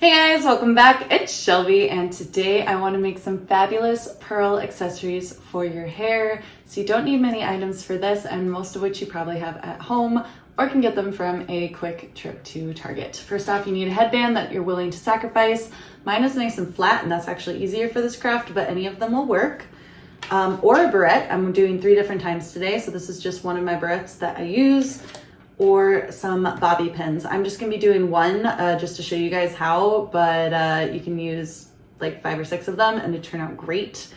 Hey guys, welcome back. It's Shelby and today I want to make some fabulous pearl accessories for your hair. So you don't need many items for this, and most of which you probably have at home or can get them from a quick trip to Target. First off, you need a headband that you're willing to sacrifice. Mine is nice and flat and that's actually easier for this craft, but any of them will work. Or a barrette. I'm doing 3 different times today, so this is just one of my barrettes that I use. Or some bobby pins. I'm just gonna be doing one just to show you guys how, but you can use like 5 or 6 of them and they turn out great.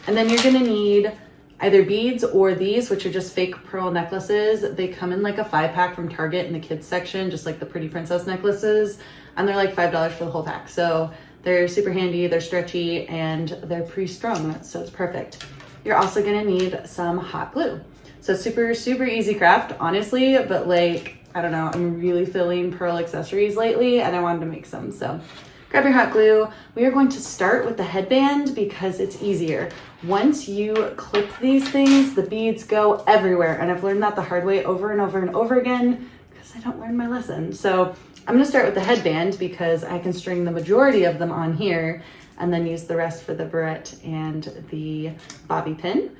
And then you're gonna need either beads or these, which are just fake pearl necklaces. They come in like a 5-pack from Target in the kids section, just like the Pretty Princess necklaces, and they're like $5 for the whole pack. So they're super handy, they're stretchy, and they're pre-strung, so it's perfect. You're also gonna need some hot glue. So super easy craft, honestly, but like, I don't know, I'm really feeling pearl accessories lately and I wanted to make some. So grab your hot glue. We are going to start with the headband because it's easier. Once you clip these things, the beads go everywhere. And I've learned that the hard way over and over and over again because I don't learn my lesson. So I'm gonna start with the headband because I can string the majority of them on here and then use the rest for the barrette and the bobby pin.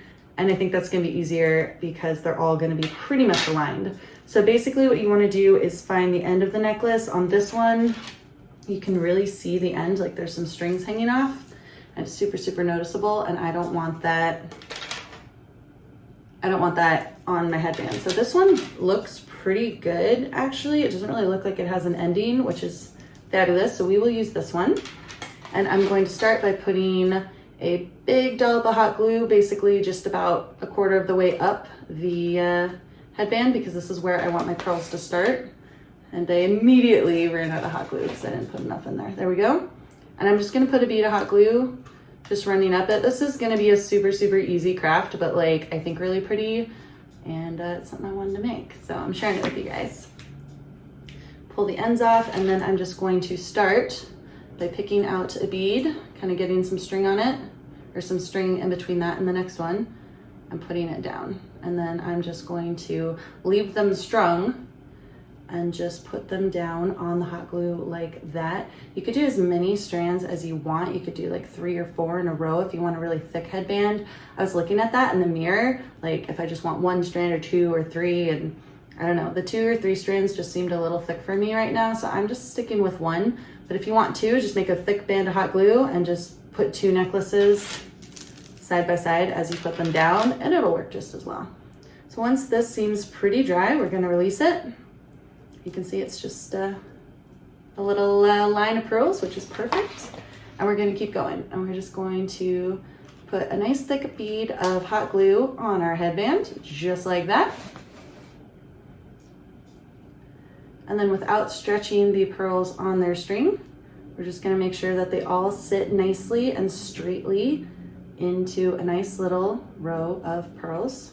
And I think that's gonna be easier because they're all gonna be pretty much aligned. So basically what you wanna do is find the end of the necklace. On this one, you can really see the end, like there's some strings hanging off and it's super noticeable, and I don't want that on my headband. So this one looks pretty good, actually. It doesn't really look like it has an ending, which is fabulous. So we will use this one. And I'm going to start by putting a big dollop of hot glue, basically just about 1/4 of the way up the headband, because this is where I want my pearls to start. And I immediately ran out of hot glue because I didn't put enough in there. There we go. And I'm just gonna put a bead of hot glue, just running up it. This is gonna be a super easy craft, but like I think really pretty, and it's something I wanted to make. So I'm sharing it with you guys. Pull the ends off, and then I'm just going to start by picking out a bead, kind of getting some string on it, or some string in between that and the next one. I'm putting it down, and then I'm just going to leave them strung and just put them down on the hot glue like that. You could do as many strands as you want. You could do like 3 or 4 in a row if you want a really thick headband. I was looking at that in the mirror, like if I just want 1 strand or 2 or 3, and I don't know, the 2 or 3 strands just seemed a little thick for me right now, so I'm just sticking with 1. But if you want to, just make a thick band of hot glue and just put 2 necklaces side by side as you put them down, and it'll work just as well. So once this seems pretty dry, we're gonna release it. You can see it's just a little line of pearls, which is perfect. And we're gonna keep going. And we're just going to put a nice thick bead of hot glue on our headband, just like that. And then without stretching the pearls on their string, we're just gonna make sure that they all sit nicely and straightly into a nice little row of pearls,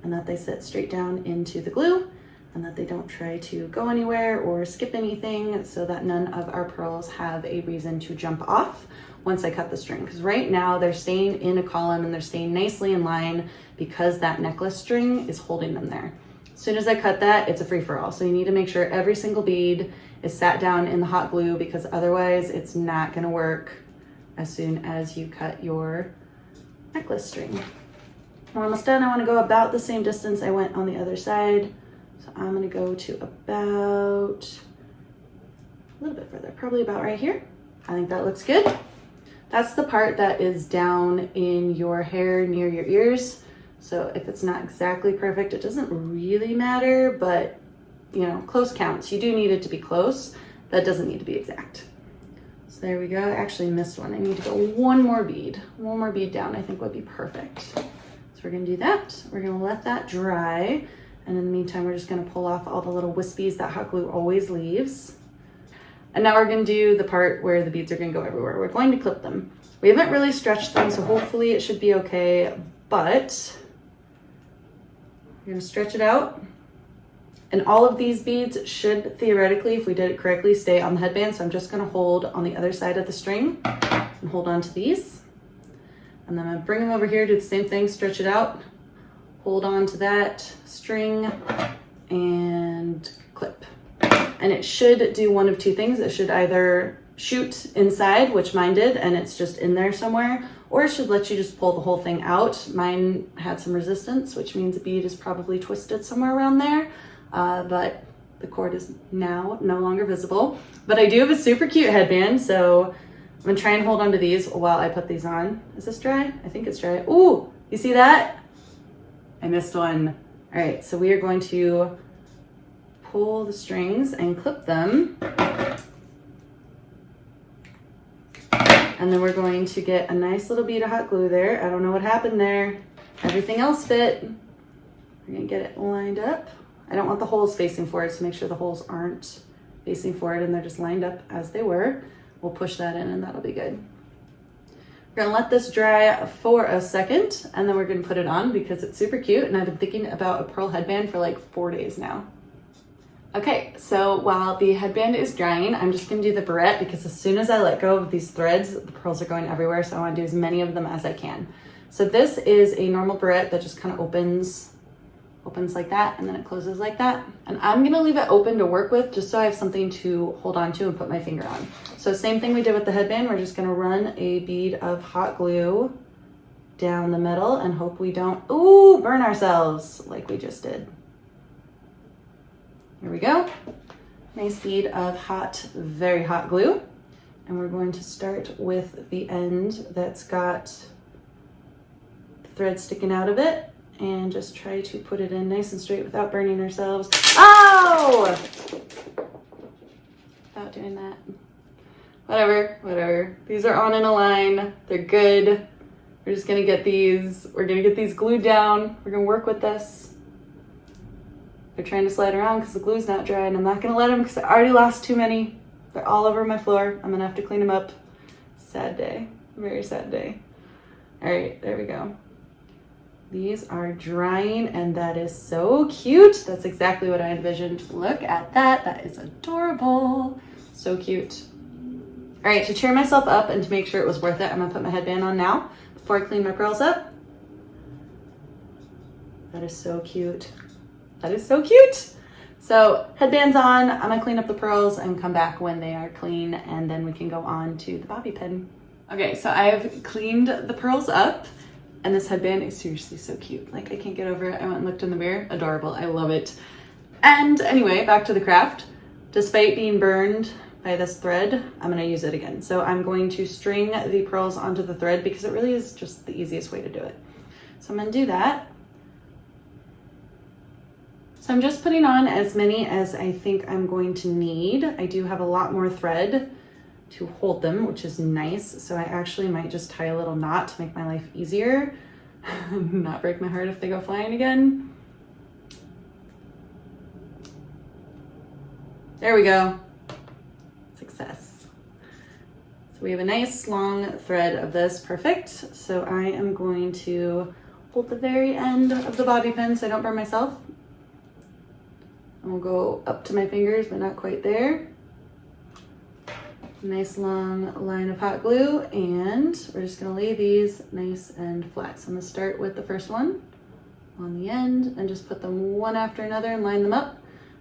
and that they sit straight down into the glue, and that they don't try to go anywhere or skip anything, so that none of our pearls have a reason to jump off once I cut the string. Because right now they're staying in a column and they're staying nicely in line because that necklace string is holding them there. As soon as I cut that, it's a free-for-all. So you need to make sure every single bead is sat down in the hot glue, because otherwise it's not gonna work as soon as you cut your necklace string. We're almost done. I wanna go about the same distance I went on the other side. So I'm gonna go to about a little bit further, probably about right here. I think that looks good. That's the part that is down in your hair near your ears. So if it's not exactly perfect, it doesn't really matter, but you know, close counts. You do need it to be close, but it doesn't need to be exact. So there we go. I actually missed one. I need to go one more bead down, I think would be perfect. So we're gonna do that. We're gonna let that dry. And in the meantime, we're just gonna pull off all the little wispies that hot glue always leaves. And now we're gonna do the part where the beads are gonna go everywhere. We're going to clip them. We haven't really stretched them, so hopefully it should be okay, but we're gonna stretch it out. And all of these beads should theoretically, if we did it correctly, stay on the headband. So I'm just gonna hold on the other side of the string and hold on to these. And then I'm gonna bring them over here, do the same thing, stretch it out, hold on to that string, and clip. And it should do one of 2 things. It should either shoot inside, which mine did, and it's just in there somewhere, or it should let you just pull the whole thing out. Mine had some resistance, which means the bead is probably twisted somewhere around there, but the cord is now no longer visible. But I do have a super cute headband, so I'm gonna try and hold on to these while I put these on. Is this dry? I think it's dry. Ooh, you see that? I missed one. All right, so we are going to pull the strings and clip them. And then we're going to get a nice little bead of hot glue there. I don't know what happened there. Everything else fit. We're gonna get it lined up. I don't want the holes facing forward, so make sure the holes aren't facing forward and they're just lined up as they were. We'll push that in and that'll be good. We're gonna let this dry for a second and then we're gonna put it on because it's super cute and I've been thinking about a pearl headband for like 4 days now. Okay, so while the headband is drying, I'm just gonna do the barrette because as soon as I let go of these threads, the pearls are going everywhere, so I wanna do as many of them as I can. So this is a normal barrette that just kind of opens like that, and then it closes like that. And I'm gonna leave it open to work with just so I have something to hold on to and put my finger on. So same thing we did with the headband, we're just gonna run a bead of hot glue down the middle and hope we don't, ooh, burn ourselves like we just did. Here we go. Nice bead of hot, very hot glue. And we're going to start with the end that's got the thread sticking out of it and just try to put it in nice and straight without burning ourselves. Oh! Without doing that. Whatever. These are on in a line. They're good. We're just gonna get these, we're gonna get these glued down. We're gonna work with this. They're trying to slide around because the glue's not dry and I'm not gonna let them because I already lost too many. They're all over my floor. I'm gonna have to clean them up. Sad day, very sad day. All right, there we go. These are drying and that is so cute. That's exactly what I envisioned. Look at that, that is adorable. So cute. All right, to cheer myself up and to make sure it was worth it, I'm gonna put my headband on now before I clean my pearls up. That is so cute. That is so cute. So headband's on, I'm gonna clean up the pearls and come back when they are clean and then we can go on to the bobby pin. Okay, so I have cleaned the pearls up and this headband is seriously so cute. Like I can't get over it. I went and looked in the mirror, adorable, I love it. And anyway, back to the craft. Despite being burned by this thread, I'm gonna use it again. So I'm going to string the pearls onto the thread because it really is just the easiest way to do it. So I'm gonna do that. So I'm just putting on as many as I think I'm going to need. I do have a lot more thread to hold them, which is nice. So I actually might just tie a little knot to make my life easier. Not break my heart if they go flying again. There we go. Success. So we have a nice long thread of this, perfect. So I am going to hold the very end of the bobby pin so I don't burn myself. And we'll go up to my fingers, but not quite there. Nice long line of hot glue, and we're just gonna lay these nice and flat. So I'm gonna start with the first one on the end and just put them one after another and line them up.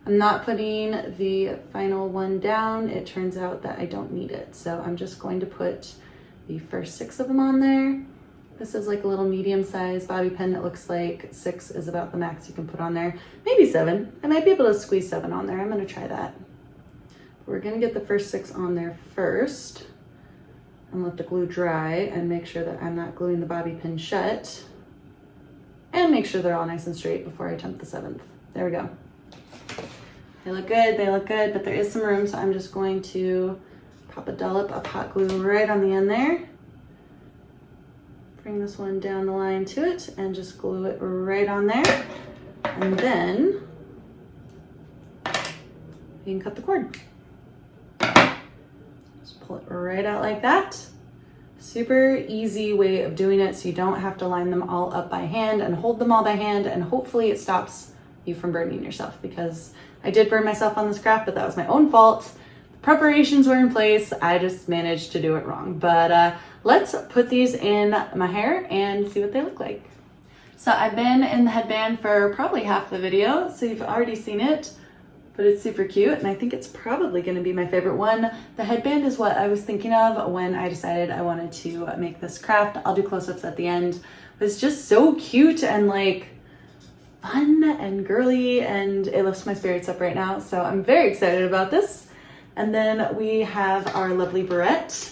I'm not putting the final one down. It turns out that I don't need it. So I'm just going to put the first 6 of them on there. This is like a little medium-sized bobby pin that looks like 6 is about the max you can put on there. Maybe 7. I might be able to squeeze 7 on there. I'm gonna try that. We're gonna get the first 6 on there first and let the glue dry and make sure that I'm not gluing the bobby pin shut and make sure they're all nice and straight before I attempt the 7th. There we go. They look good, but there is some room, so I'm just going to pop a dollop of hot glue right on the end there. Bring this one down the line to it and just glue it right on there. And then you can cut the cord. Just pull it right out like that. Super easy way of doing it so you don't have to line them all up by hand and hold them all by hand, and hopefully it stops you from burning yourself, because I did burn myself on this craft, but that was my own fault. The preparations were in place, I just managed to do it wrong. But let's put these in my hair and see what they look like. So I've been in the headband for probably half the video, so you've already seen it. but it's super cute, and I think it's probably going to be my favorite one. The headband is what I was thinking of when I decided I wanted to make this craft. I'll do close-ups at the end, but it's just so cute and like fun and girly, and it lifts my spirits up right now, so I'm very excited about this. And then we have our lovely barrette,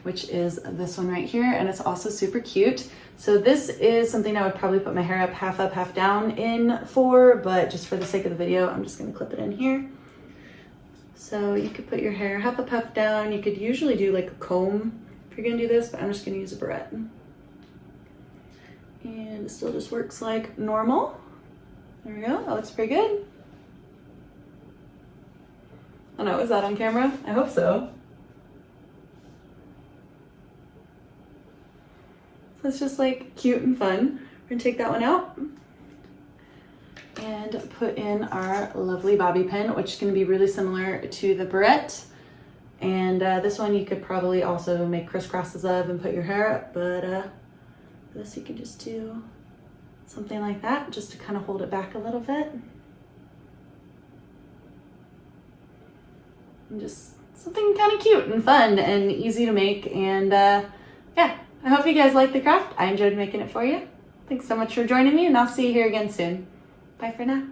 which is this one right here, and it's also super cute. So this is something I would probably put my hair up, half down in for, but just for the sake of the video, I'm just gonna clip it in here. So you could put your hair half up, half down. You could usually do like a comb if you're gonna do this, but I'm just gonna use a barrette. And it still just works like normal. There we go, that looks pretty good. I don't know, is that on camera? I hope so. So it's just like cute and fun. We're gonna take that one out and put in our lovely bobby pin, which is gonna be really similar to the barrette. And this one you could probably also make crisscrosses of and put your hair up, but this you could just do something like that, just to kind of hold it back a little bit. And just something kind of cute and fun and easy to make. And yeah, I hope you guys liked the craft. I enjoyed making it for you. Thanks so much for joining me, and I'll see you here again soon. Bye for now.